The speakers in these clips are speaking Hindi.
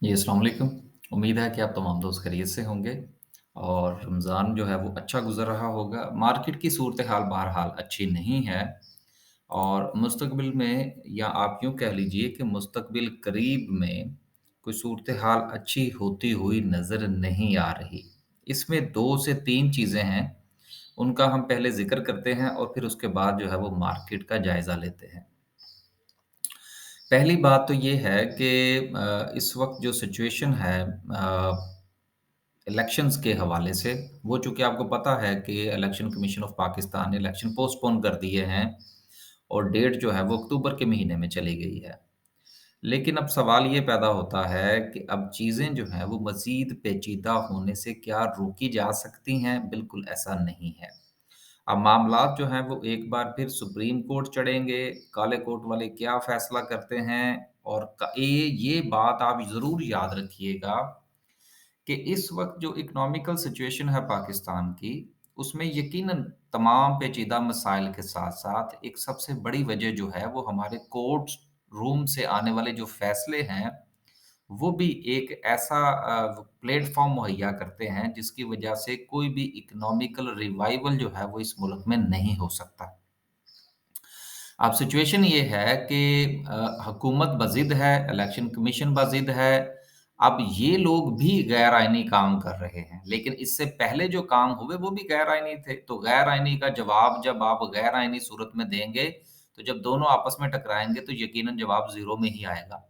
जी, अस्सलाम वालेकुम। उम्मीद है कि आप तमाम दोस्त खैरियत से होंगे और रमज़ान जो है वो अच्छा गुज़र रहा होगा। मार्केट की सूरत-ए-हाल बहरहाल अच्छी नहीं है और मुस्तक़बिल में या आप यूँ कह लीजिए कि मुस्तक़बिल करीब में कोई सूरत-ए-हाल अच्छी होती हुई नज़र नहीं आ रही। इसमें 2 से 3 चीज़ें हैं, उनका हम पहले ज़िक्र करते हैं और फिर उसके बाद जो है वो मार्केट का जायज़ा लेते हैं। पहली बात तो ये है कि इस वक़्त जो सिचुएशन है इलेक्शंस के हवाले से, वो चूँकि आपको पता है कि इलेक्शन कमीशन ऑफ पाकिस्तान ने इलेक्शन पोस्टपोन कर दिए हैं और डेट जो है वो अक्टूबर के महीने में चली गई है। लेकिन अब सवाल ये पैदा होता है कि अब चीज़ें जो हैं वो मज़ीद पेचीदा होने से क्या रोकी जा सकती हैं? बिल्कुल ऐसा नहीं है। अब मामलात जो हैं वो एक बार फिर सुप्रीम कोर्ट चढ़ेंगे, काले कोर्ट वाले क्या फ़ैसला करते हैं और क ये बात आप ज़रूर याद रखिएगा कि इस वक़्त जो इकोनॉमिकल सिचुएशन है पाकिस्तान की, उसमें यकीनन तमाम पेचीदा मसाइल के साथ-साथ एक सबसे बड़ी वजह जो है वो हमारे कोर्ट्स रूम से आने वाले जो फ़ैसले हैं, वो भी एक ऐसा प्लेटफ़ॉर्म मुहैया करते हैं जिसकी वजह से कोई भी इकोनॉमिकल रिवाइवल जो है वो इस मुल्क में नहीं हो सकता। अब सिचुएशन ये है कि हुकूमत बज़िद है, इलेक्शन कमीशन बज़िद है। अब ये लोग भी गैर आइनी काम कर रहे हैं, लेकिन इससे पहले जो काम हुए वो भी गैर आइनी थे। तो गैर आइनी का जवाब जब आप गैर आइनी सूरत में देंगे, तो जब दोनों आपस में टकराएँगे तो यकीनन जवाब ज़ीरो में ही आएगा।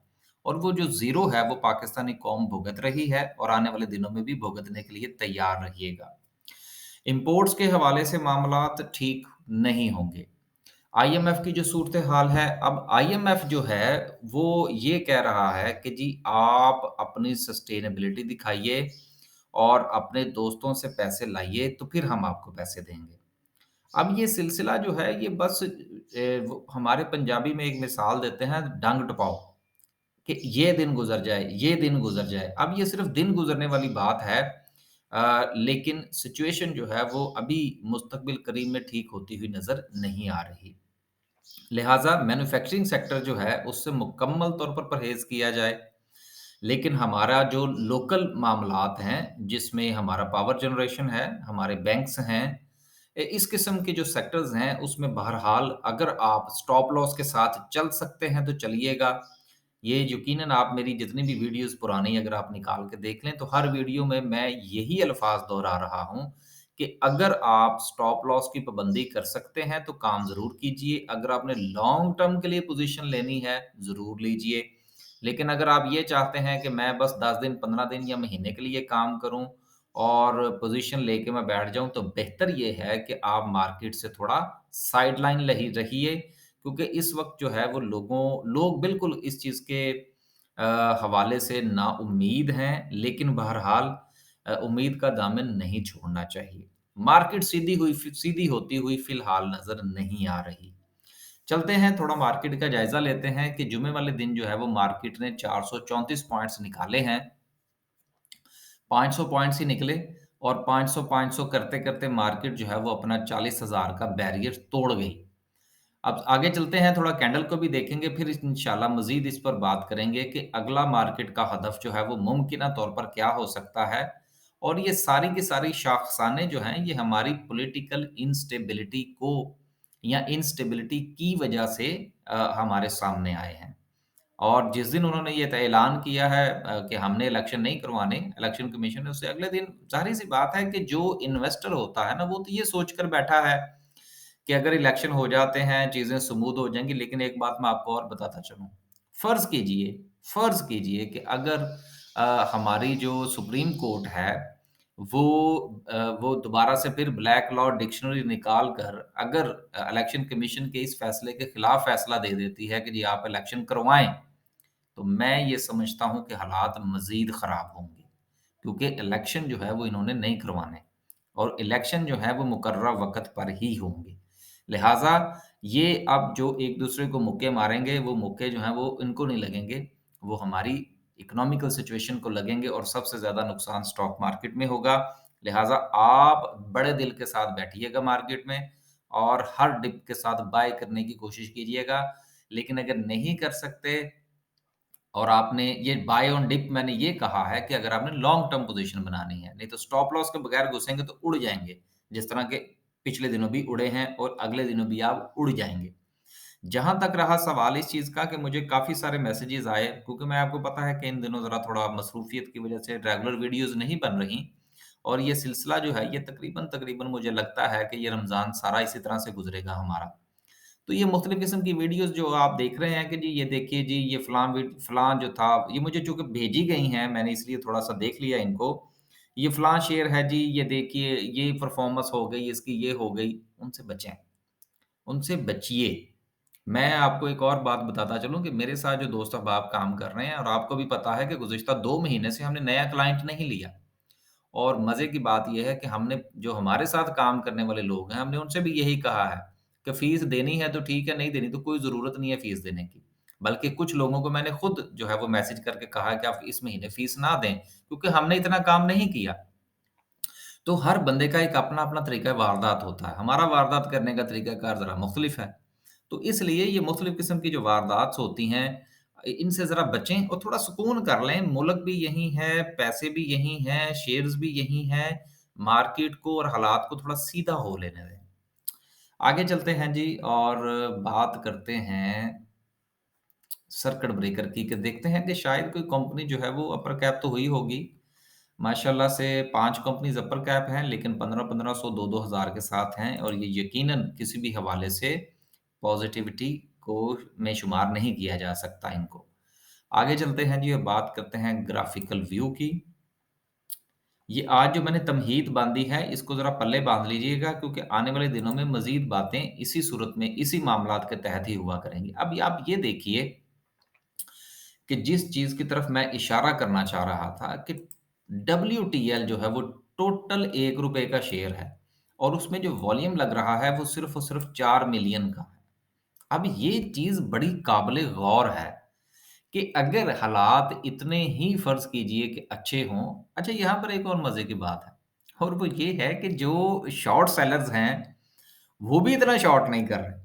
और वो जो ज़ीरो है वो पाकिस्तानी कौम भुगत रही है और आने वाले दिनों में भी भुगतने के लिए तैयार रहिएगा। इम्पोर्ट्स के हवाले से मामलात ठीक नहीं होंगे। आईएमएफ की जो सूरत-ए-हाल है, अब आईएमएफ जो है, वो ये कह रहा है कि जी आप अपनी सस्टेनेबिलिटी दिखाइए और अपने दोस्तों से पैसे लाइए, तो फिर हम आपको पैसे देंगे। अब ये सिलसिला जो है, ये बस वो हमारे पंजाबी में एक मिसाल देते हैं डंग टपाओ, कि ये दिन गुज़र जाए, ये दिन गुज़र जाए। अब ये सिर्फ़ दिन गुज़रने वाली बात है लेकिन सिचुएशन जो है, वो अभी मुस्तक़बिल करीब में ठीक होती हुई नज़र नहीं आ रही। लिहाज़ा मैन्युफैक्चरिंग सेक्टर जो है, उससे मुकम्मल तौर पर परहेज़ किया जाए। लेकिन हमारा जो लोकल मामलात हैं, जिसमें हमारा पावर जनरेशन है, हमारे बैंक्स हैं इस किस्म के जो सेक्टर्स हैं, उसमें बहरहाल अगर आप स्टॉप लॉस के साथ चल सकते हैं, तो चलिएगा। ये यकीनन आप मेरी जितनी भी वीडियोज़ पुरानी अगर आप निकाल के देख लें, तो हर वीडियो में मैं यही अल्फ़ाज़ दोहरा रहा हूँ कि अगर आप स्टॉप लॉस की पाबंदी कर सकते हैं, तो काम ज़रूर कीजिए। अगर आपने लॉन्ग टर्म के लिए पोज़ीशन लेनी है, ज़रूर लीजिए। लेकिन अगर आप ये चाहते हैं कि मैं बस 10 दिन, 15 दिन या महीने के लिए काम करूँ और पोज़ीशन लेके मैं बैठ जाऊँ, तो बेहतर ये है कि आप मार्केट से थोड़ा साइडलाइन लही रहिए क्योंकि इस वक़्त जो है वो लोग बिल्कुल इस चीज़ के हवाले से नाउम्मीद हैं, लेकिन बहरहाल उम्मीद का दामन नहीं छोड़ना चाहिए। मार्केट सीधी होती हुई फ़िलहाल नज़र नहीं आ रही। चलते हैं थोड़ा मार्केट का जायज़ा लेते हैं कि जुमे वाले दिन जो है वो मार्केट ने 434 पॉइंट्स निकाले हैं। 500 पॉइंट्स ही निकले और 500-500 करते-करते मार्केट जो है वो अपना 40,000 का बैरियर तोड़ गई। अब आगे चलते हैं थोड़ा कैंडल को भी देखेंगे फिर इंशाल्लाह मज़ीद इस पर बात करेंगे कि अगला मार्केट का हदफ जो है वो मुमकिना तौर पर क्या हो सकता है और ये सारी की सारी शाखसाने जो हैं ये हमारी पॉलिटिकल इंस्टेबिलिटी को या इंस्टेबिलिटी की वजह से हमारे सामने आए हैं। और जिस दिन उन्होंने ये ऐलान किया है कि हमने इलेक्शन नहीं करवाने, इलेक्शन कमीशन ने उससे अगले दिन ज़ाहिर-सी बात है कि जो इन्वेस्टर होता है ना, वो तो ये सोचकर बैठा है कि अगर इलेक्शन हो जाते हैं, चीज़ें स्मूथ हो जाएँगी। लेकिन एक बात मैं आपको और बताता चलूँ, फ़र्ज़ कीजिए कि अगर हमारी जो सुप्रीम कोर्ट है, वो वो दोबारा से फिर ब्लैक लॉ डिक्शनरी निकाल कर अगर इलेक्शन कमीशन के इस फैसले के खिलाफ फैसला दे देती है कि जी आप इलेक्शन करवाएँ, तो मैं ये समझता हूँ कि हालात मज़ीद ख़राब होंगे। क्योंकि इलेक्शन जो है वो इन्होंने नहीं करवाने और इलेक्शन जो है वो मुकर्रर वक़्त पर ही होंगे। लिहाज़ा ये अब जो एक-दूसरे को मुक्के मारेंगे, वो मुक्के जो हैं वो इनको नहीं लगेंगे, वो हमारी इकोनॉमिकल सिचुएशन को लगेंगे और सबसे ज़्यादा नुकसान स्टॉक मार्केट में होगा। लिहाज़ा आप बड़े दिल के साथ बैठिएगा मार्केट में और हर डिप के साथ बाय करने की कोशिश कीजिएगा। लेकिन अगर नहीं कर सकते और आपने ये बाय ऑन डिप मैंने ये कहा है कि अगर आपने लॉन्ग टर्म पोज़ीशन बनानी है, नहीं तो स्टॉप लॉस के बगैर घुसेंगे तो उड़ जाएँगे। जिस तरह के पिछले दिनों भी उड़े हैं और अगले दिनों भी आप उड़ जाएँगे। जहाँ तक रहा सवाल इस चीज़ का कि मुझे काफ़ी सारे मैसेजेस आए क्योंकि मैं आपको पता है कि इन दिनों ज़रा थोड़ा मसरूफ़ियत की वज़ह से रेगुलर वीडियोज़ नहीं बन रही और ये सिलसिला जो है ये तकरीबन मुझे लगता है कि ये रमज़ान सारा इसी तरह से गुज़रेगा हमारा। तो ये मुख़्तलिफ़ किस्म की वीडियोज़ जो आप देख रहे हैं कि जी ये देखिए जी ये फ़लाँ जो था ये मुझे चूँकि भेजी गई हैं मैंने इसलिए थोड़ा-सा देख लिया इनको। ये फ़लाँ शेयर है जी, ये देखिए ये परफ़ॉर्मेंस हो गई, इसकी ये हो गई, उनसे बचें, उनसे बचिए। मैं आपको एक और बात बताता चलूँ कि मेरे साथ जो दोस्त अहबाब काम कर रहे हैं और आपको भी पता है कि गुज़िश्ता 2 महीने से हमने नया क्लाइंट नहीं लिया। और मज़े की बात ये है कि हमने जो हमारे साथ काम करने वाले लोग हैं, हमने उनसे भी यही कहा है कि फ़ीस देनी है तो ठीक है, नहीं देनी तो कोई ज़रूरत नहीं है फ़ीस देने की। बल्कि कुछ लोगों को मैंने खुद जो है वो मैसेज करके कहा है कि आप इस महीने फ़ीस ना दें, क्योंकि हमने इतना काम नहीं किया। तो हर बंदे का एक अपना-अपना तरीका वारदात होता है। हमारा वारदात करने का तरीकाकार ज़रा मुख़्तलिफ़ है। तो इसलिए ये मुख़्तलिफ़ किस्म की जो वारदात होती हैं इनसे ज़रा बचें और थोड़ा सुकून कर लें। मुल्क भी यही है, पैसे भी यही हैं, शेयर्स भी यही हैं। मार्केट को और हालात को थोड़ा सीधा हो लेने दें। आगे चलते हैं जी और बात करते हैं सर्किट ब्रेकर की कि देखते हैं कि शायद कोई कंपनी जो है वो अपर कैप तो हुई होगी। माशाल्लाह से 5 कंपनीज़ अपर कैप हैं, लेकिन 15-1500, 2-2 हज़ार के साथ हैं और ये यकीनन किसी भी हवाले से पॉज़िटिविटी को में शुमार नहीं किया जा सकता इनको। आगे चलते हैं जी और बात करते हैं ग्राफ़िकल व्यू की। ये आज जो मैंने तमहीद बाँधी है, इसको ज़रा पल्ले बाँध लीजिएगा क्योंकि आने वाले दिनों में मज़ीद बातें इसी सूरत में, इसी मामलात के तहत ही हुआ करेंगी। अब आप ये देखिए कि जिस चीज़ की तरफ मैं इशारा करना चाह रहा था कि डब्ल्यूटीएल जो है वो टोटल ₹1 का शेयर है और उसमें जो वॉल्यूम लग रहा है वो सिर्फ़ और सिर्फ़ 4 मिलियन का है। अब ये चीज़ बड़ी काबिल गौर है कि अगर हालात इतने ही फ़र्ज़ कीजिए कि अच्छे हों। अच्छा, यहाँ पर एक और मज़े की बात है और वो ये है कि जो शॉर्ट सेलर्स हैं, वो भी इतना शॉर्ट नहीं कर रहे।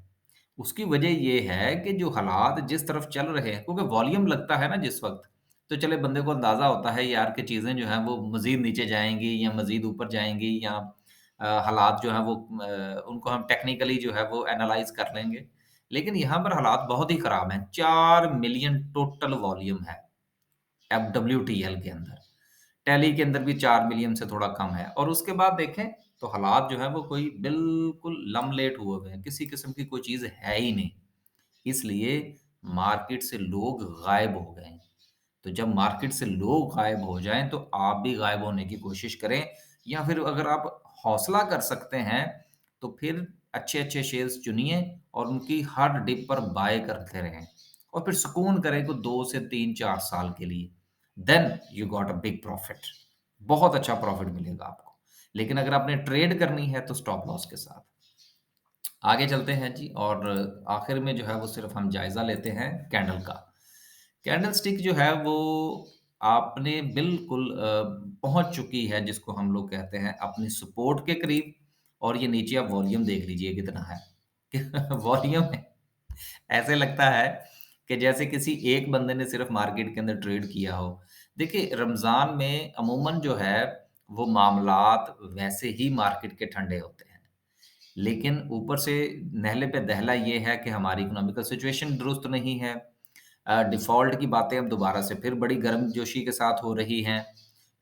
उसकी वजह ये है कि जो हालात जिस तरफ चल रहे हैं क्योंकि वॉल्यूम लगता है ना जिस वक़्त, तो चले बंदे को अंदाज़ा होता है यार कि चीज़ें जो हैं वो मज़ीद नीचे जाएँगी या मज़ीद ऊपर जाएँगी या हालात जो हैं वो उनको हम टेक्निकली जो है वो एनालाइज़ कर लेंगे। लेकिन यहाँ पर हालात बहुत ही ख़राब हैं, 4 मिलियन टोटल वॉल्यूम है एफडब्ल्यूटीएल के अंदर। टैली के अंदर भी 4 मिलियन से थोड़ा कम है और उसके बाद देखें तो हालात जो हैं वो कोई बिल्कुल लमलेट हुए हुए हैं, किसी किस्म की कोई चीज़ है ही नहीं। इसलिए मार्केट से लोग गायब हो गए हैं। तो जब मार्केट से लोग गायब हो जाएँ तो आप भी गायब होने की कोशिश करें या फिर अगर आप हौसला कर सकते हैं, तो फिर अच्छे-अच्छे शेयर्स चुनिए और उनकी हर डिप पर बाय करते रहें और फिर सुकून करें को 2 से 3-4 साल के लिए। Then you got a big profit. बहुत अच्छा प्रॉफिट मिलेगा आपको। लेकिन अगर आपने ट्रेड करनी है तो स्टॉप लॉस के साथ। आगे चलते हैं जी और आखिर में जो है वो सिर्फ़ हम जायज़ा लेते हैं कैंडल का। कैंडल स्टिक जो है वो आपने बिल्कुल पहुँच चुकी है जिसको हम लोग कहते हैं अपनी सपोर्ट के करीब और ये नीचे आप वॉल्यूम देख लीजिए कितना है। वॉल्यूम ऐसे लगता है कि जैसे किसी एक बंदे ने सिर्फ़ मार्केट के अंदर ट्रेड किया हो। देखिए रमज़ान में अमूमन जो है वो मामलात वैसे ही मार्केट के ठंडे होते हैं। लेकिन ऊपर से नहले पे दहला ये है कि हमारी इकोनॉमिकल सिचुएशन दुरुस्त नहीं है। डिफ़ॉल्ट की बातें अब दोबारा से फिर बड़ी गर्मजोशी के साथ हो रही हैं।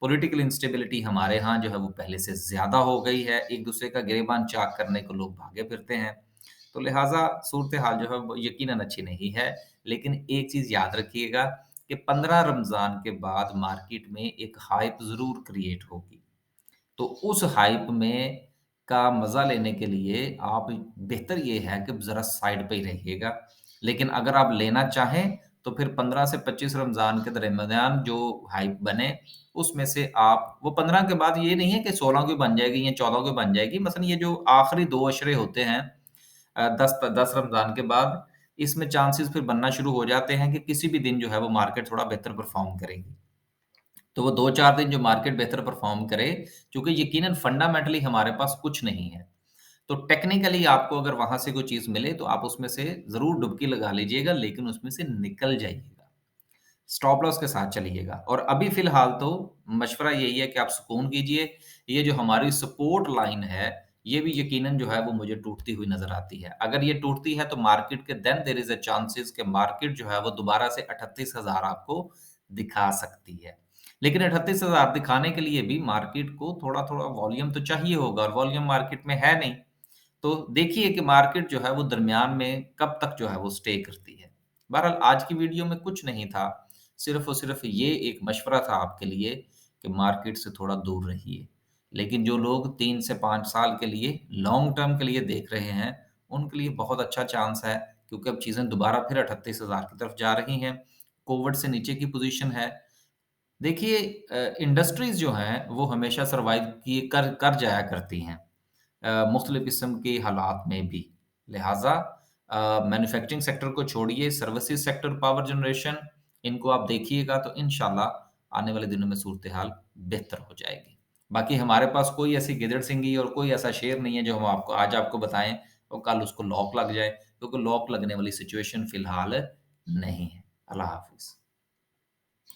पॉलिटिकल इंस्टेबिलिटी हमारे यहाँ जो है वो पहले से ज़्यादा हो गई है। एक-दूसरे का गिरेबान चाक करने को लोग भागे फिरते हैं। तो लिहाज़ा सूरत-ए-हाल जो है वो यकीनन अच्छी नहीं है। लेकिन एक चीज़ याद रखिएगा कि 15 रमज़ान के बाद मार्केट में एक हाइप ज़रूर क्रिएट होगी। तो उस हाइप में का मज़ा लेने के लिए आप बेहतर ये है कि ज़रा साइड पे ही रहिएगा। लेकिन अगर आप लेना चाहें, तो फिर 15 से 25 रमज़ान के दरमियान जो हाइप बने, उसमें से आप वो 15 के बाद ये नहीं है कि 16 की बन जाएगी या 14 की बन जाएगी। मसलन ये जो आखिरी 2 अशरे होते हैं 10 रमज़ान के बाद, इसमें चांसेस फिर बनना शुरू हो जाते हैं कि किसी भी दिन जो है वो मार्केट थोड़ा बेहतर परफ़ॉर्म करेगी। तो वो 2-4 दिन जो मार्केट बेहतर परफ़ॉर्म करे, क्योंकि यकीनन फंडामेंटली हमारे पास कुछ नहीं है। तो टेक्निकली आपको अगर वहाँ से कोई चीज़ मिले, तो आप उसमें से ज़रूर डुबकी लगा लीजिएगा, लेकिन उसमें से निकल जाइएगा। स्टॉप लॉस के साथ चलिएगा। और अभी फ़िलहाल तो मशवरा यही है कि आप सुकून कीजिए। ये जो हमारी सपोर्ट लाइन है, ये भी यकीनन जो है वो मुझे टूटती हुई नज़र आती है। अगर ये टूटती है तो मार्केट के then there is a chances कि मार्केट जो है वो दोबारा से 38,000 आपको दिखा सकती है। लेकिन 38,000 दिखाने के लिए भी मार्केट को थोड़ा-थोड़ा वॉल्यूम तो चाहिए होगा, और वॉल्यूम मार्केट में है नहीं। तो देखिए कि मार्केट जो है वो दरमियान में कब तक जो है वो स्टे करती है। बहरहाल आज की वीडियो में कुछ नहीं था, सिर्फ़ और सिर्फ़ ये एक मशवरा था आपके लिए कि मार्केट से थोड़ा दूर रहिए। लेकिन जो लोग 3 से 5 साल के लिए लॉन्ग टर्म के लिए देख रहे हैं, उनके लिए बहुत अच्छा चांस है, क्योंकि अब चीज़ें दोबारा फिर 38,000 की तरफ जा रही हैं। कोविड से नीचे की पोज़ीशन है। देखिए इंडस्ट्रीज़ जो हैं वो हमेशा सर्वाइव किए कर कर जाया करती हैं। मुख्तलिफ़ किस्म के हालात में भी। लिहाज़ा मैन्युफैक्चरिंग सेक्टर को छोड़िए, सर्विसेज़ सेक्टर, पावर जनरेशन, इनको आप देखिएगा तो इंशाअल्लाह आने वाले दिनों में सूरत-ए-हाल बेहतर हो जाएगी। बाकी हमारे पास कोई ऐसी गिदड़-सिंगी और कोई ऐसा शेर नहीं है जो हम आपको आज आपको बताएँ और कल उसको लॉक लग जाए, क्योंकि लॉक लगने वाली सिचुएशन फ़िलहाल नहीं है। अल्लाह हाफ़िज़।